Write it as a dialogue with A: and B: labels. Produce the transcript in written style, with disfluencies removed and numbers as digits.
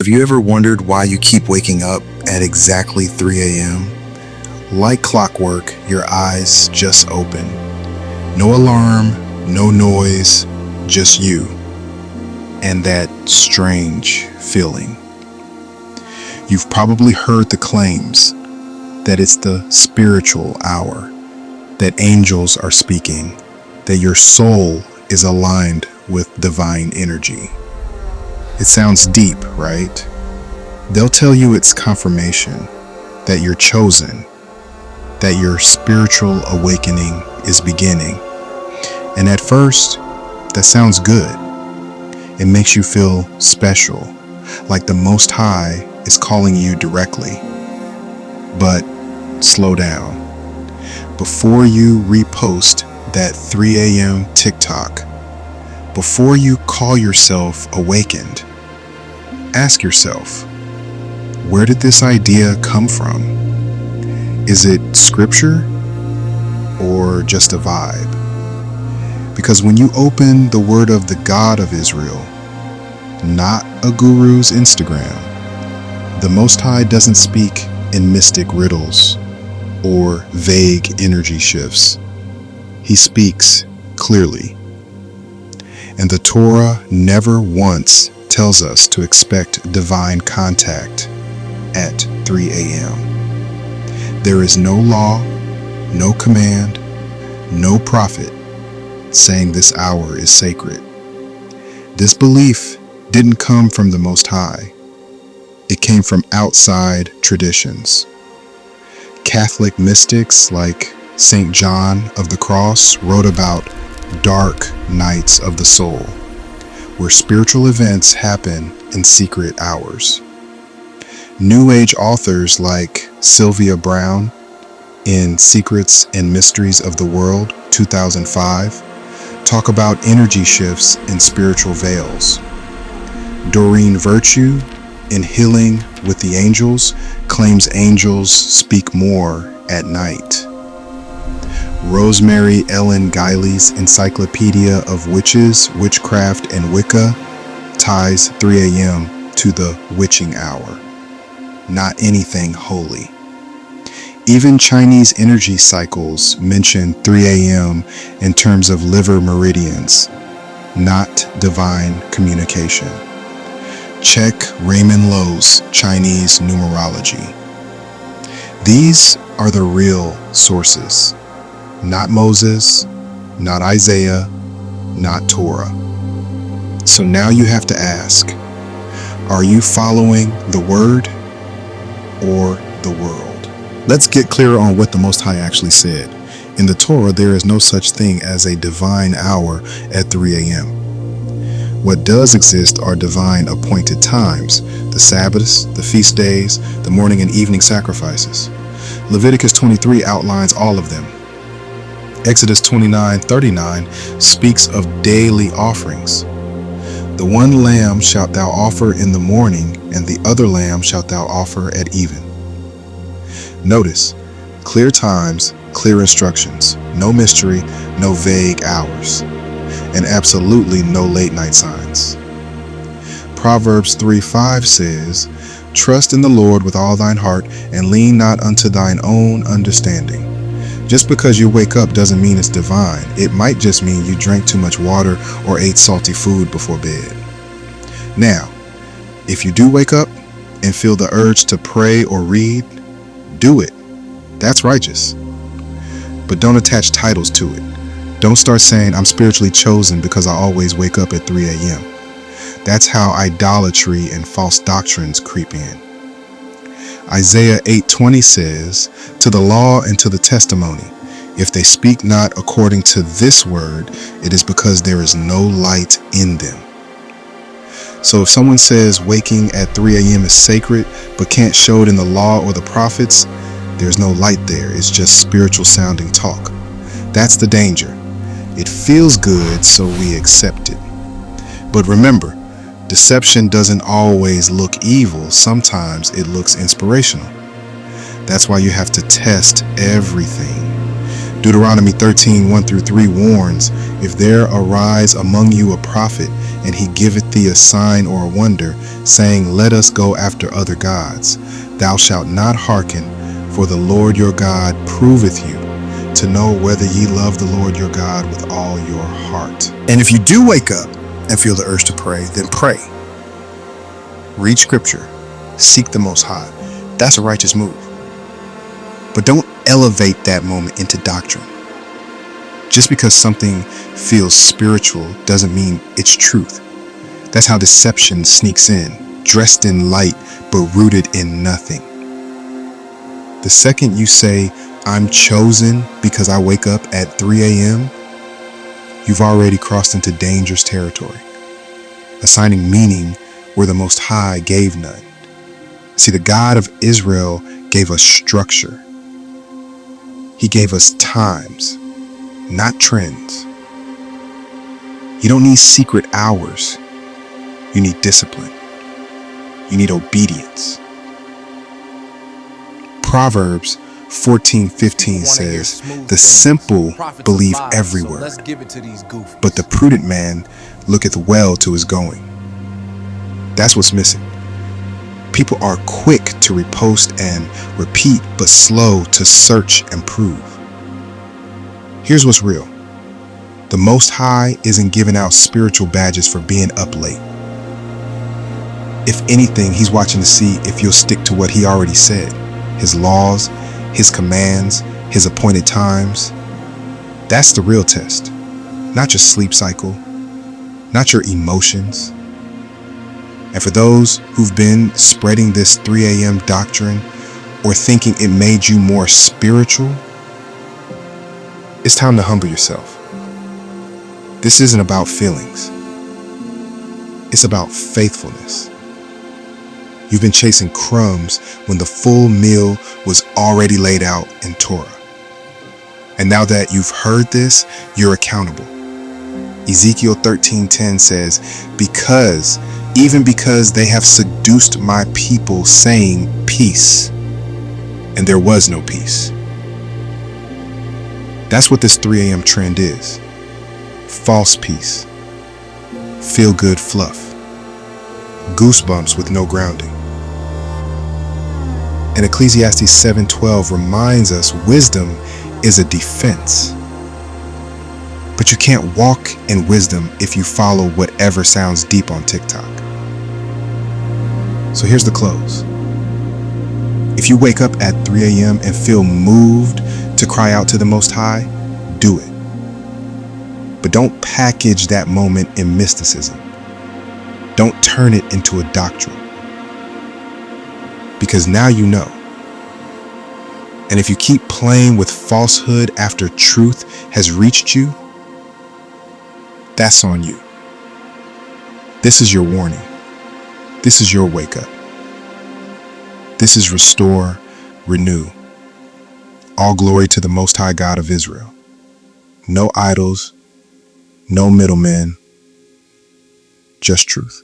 A: Have you ever wondered why you keep waking up at exactly 3 a.m.? Like clockwork, your eyes just open. No alarm, no noise, just you. And that strange feeling. You've probably heard the claims that it's the spiritual hour, that angels are speaking, that your soul is aligned with divine energy. It sounds deep, right? They'll tell you it's confirmation that you're chosen, that your spiritual awakening is beginning. And at first, that sounds good. It makes you feel special, like the Most High is calling you directly. But slow down. Before you repost that 3 a.m. TikTok, before you call yourself awakened, ask yourself, where did this idea come from? Is it scripture or just a vibe? Because when you open the word of the God of Israel, not a guru's Instagram, the Most High doesn't speak in mystic riddles or vague energy shifts. He speaks clearly. And the Torah never once tells us to expect divine contact at 3 a.m. There is no law, no command, no prophet saying this hour is sacred. This belief didn't come from the Most High. It came from outside traditions. Catholic mystics like St. John of the Cross wrote about dark nights of the soul, where spiritual events happen in secret hours. New Age authors like Sylvia Brown in Secrets and Mysteries of the World, 2005, talk about energy shifts in spiritual veils. Doreen Virtue in Healing with the Angels claims angels speak more at night. Rosemary Ellen Guiley's Encyclopedia of Witches, Witchcraft, and Wicca ties 3 a.m. to the witching hour, not anything holy. Even Chinese energy cycles mention 3 a.m. in terms of liver meridians, not divine communication. Check Raymond Lowe's Chinese numerology. These are the real sources. Not Moses, not Isaiah, not Torah. So now you have to ask, are you following the word or the world? Let's get clearer on what the Most High actually said. In the Torah, there is no such thing as a divine hour at 3 a.m. What does exist are divine appointed times, the Sabbaths, the feast days, the morning and evening sacrifices. Leviticus 23 outlines all of them. Exodus 29:39 speaks of daily offerings. The one lamb shalt thou offer in the morning, and the other lamb shalt thou offer at even. Notice, clear times, clear instructions, no mystery, no vague hours, and absolutely no late night signs. Proverbs 3:5 says, trust in the Lord with all thine heart, and lean not unto thine own understanding. Just because you wake up doesn't mean it's divine. It might just mean you drank too much water or ate salty food before bed. Now, if you do wake up and feel the urge to pray or read, do it. That's righteous. But don't attach titles to it. Don't start saying, I'm spiritually chosen because I always wake up at 3 a.m. That's how idolatry and false doctrines creep in. Isaiah 8:20 says, to the law and to the testimony, if they speak not according to this word, it is because there is no light in them. So if someone says waking at 3 a.m. is sacred, but can't show it in the law or the prophets, there's no light there. It's just spiritual sounding talk. That's the danger. It feels good, so we accept it. But remember, deception doesn't always look evil. Sometimes it looks inspirational. That's why you have to test everything. Deuteronomy 13:1-3 warns, "If there arise among you a prophet, and he giveth thee a sign or a wonder, saying, Let us go after other gods, thou shalt not hearken, for the Lord your God proveth you, to know whether ye love the Lord your God with all your heart." And if you do wake up and feel the urge to pray, then pray. Read scripture. Seek the Most High. That's a righteous move. But don't elevate that moment into doctrine. Just because something feels spiritual doesn't mean it's truth. That's how deception sneaks in, dressed in light but rooted in nothing. The second you say, "I'm chosen because I wake up at 3 a.m., you've already crossed into dangerous territory, assigning meaning where the Most High gave none. See, the God of Israel gave us structure. He gave us times, not trends. You don't need secret hours. You need discipline. You need obedience. Proverbs 14:15 says, "The simple believe every word, but the prudent man looketh well to his going." That's what's missing. People are quick to repost and repeat, but slow to search and prove. Here's what's real. The Most High isn't giving out spiritual badges for being up late. If anything, he's watching to see if you'll stick to what he already said. His laws, his commands, his appointed times. That's the real test. Not your sleep cycle, not your emotions. And for those who've been spreading this 3 a.m. doctrine or thinking it made you more spiritual, it's time to humble yourself. This isn't about feelings. It's about faithfulness. You've been chasing crumbs when the full meal was already laid out in Torah. And now that you've heard this, you're accountable. Ezekiel 13:10 says, even because they have seduced my people, saying peace, and there was no peace. That's what this 3 a.m. trend is. False peace. Feel good fluff. Goosebumps with no grounding. And Ecclesiastes 7:12 reminds us wisdom is a defense. But you can't walk in wisdom if you follow whatever sounds deep on TikTok. So here's the close. If you wake up at 3 a.m. and feel moved to cry out to the Most High, do it. But don't package that moment in mysticism. Don't turn it into a doctrine. Because now you know. And if you keep playing with falsehood after truth has reached you, that's on you. This is your warning. This is your wake up. This is restore, renew. All glory to the Most High God of Israel. No idols, no middlemen, just truth.